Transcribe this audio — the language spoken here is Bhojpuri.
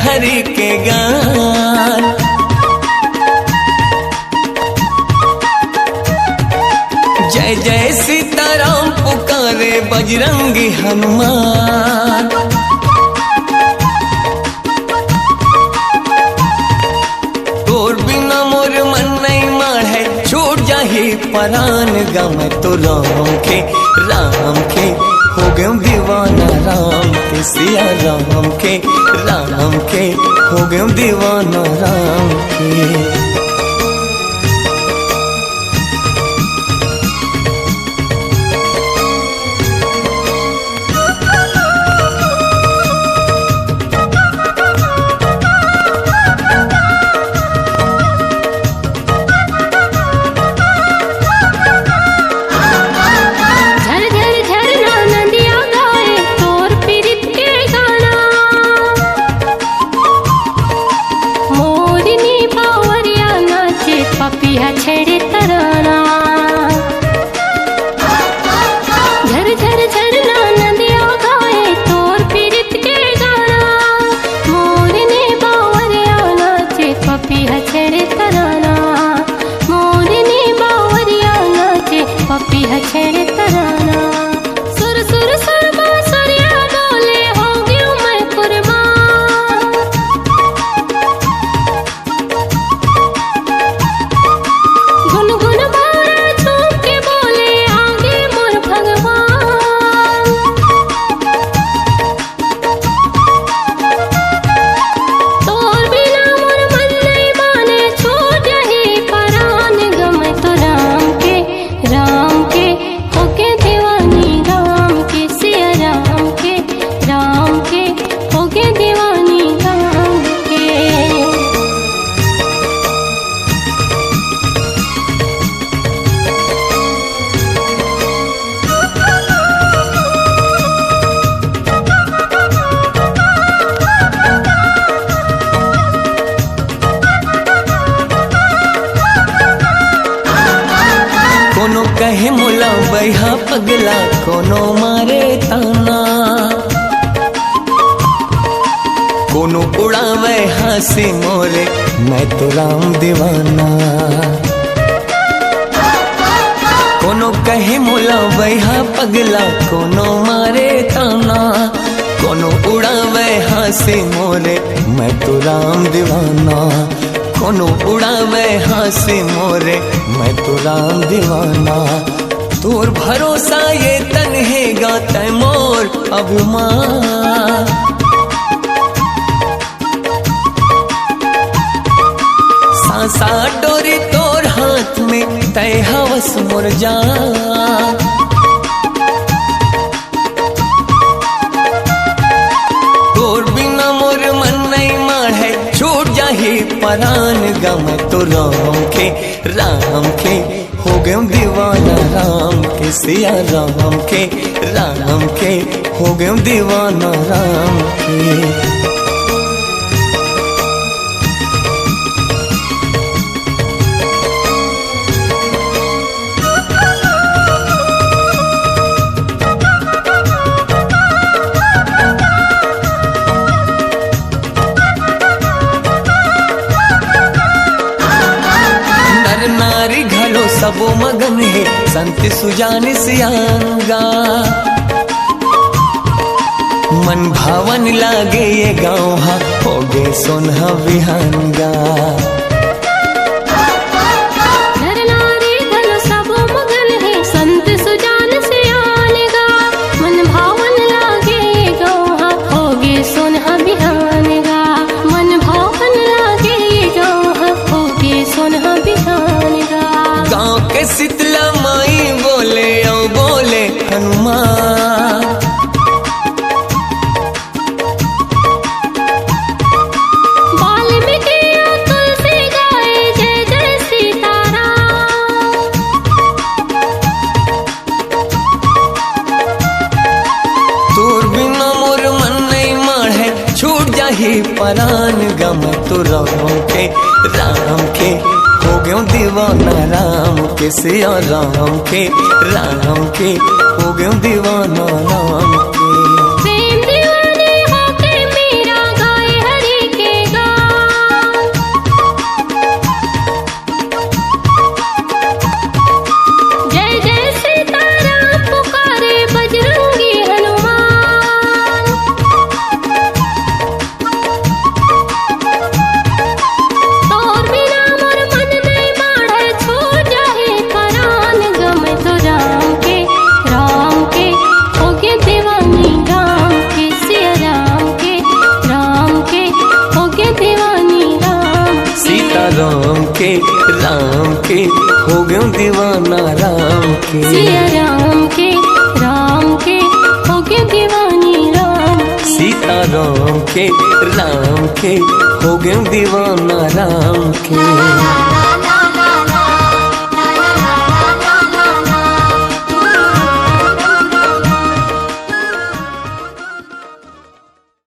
हरि के गान। जय जय सीताराम पुकारे बजरंगी हनुमान। तोर बिना मोर मन नहीं माढ़े छूट जाही परान गम तो राम के हो गए दीवाना राम के सिया राम के हो गए दीवाना राम के। छेड़े तराना झर झर झरना नदिया गाए तोर पीरित के गाना। मोरने बावरिया नाचे पपिया छेड़े तराना। मोरने बावरिया नाचे पपिया छेड़े तराना। सुर सुर सुर बांसुरिया बोले हो गयूं मैं कुर्बान। गुनगुन बारा झूम के बोले आगे मोर भगवान। तोर बिना मोर मन नहीं माने छूट जाही परान गम तो राम के होके दीवानी राम के सिया राम के होके दीवानी राम के। कोनो कहे मोला बैहा पगला कोनो मारे ताना। कोनो उड़ावे हंसी मोरे मैं तो राम दीवाना। कोनो कहे मोला बैहा पगला कोनो मारे ताना। कोनो उड़ावे हंसी मोरे मैं तो राम दीवाना। कोनो उड़ावे हंसी मोरे मैं तो राम दीवाना। तोर भरोसा ये तन्हेगा तै मोर अभिमान। सांसा डोरी तोर हाथ में तै हवस मोर जान। तोर बिना मोर मन नहीं माढ़े छूट जाही परान गम तो राम के हो गए दीवाना राम के सिया राम के हो गए दीवाना राम के। नारी घलो सबो मगन है संत सुजान सियांगा। मन भावन लागे ये गाँव हो गए सोनहा विहंगा। नर नारी घलो सबो मगन है संत सुजान सियांगा। मन भावन लागे ये गाँव हो गए सोनहा विहंगा। मन भावन लागे ये गाँव हो गए सोनहा विहंगा। गाँव के शीतला माई बोले औ बोले हनुमान। वाल्मीकि तुलसी गाए जय जय सीताराम। तोर बिना मोर मन नहीं माढ़े छूट जाही परान गम तो राम के हो गयो दीवाना राम के सिया राम के हो गयो दीवाना राम के। प्रेम दीवाने होके मीरा गाए हरि राम के हो गए दीवाना राम के। सिया राम के हो गए दीवानी राम के। सीता राम के हो गए दीवाना राम के।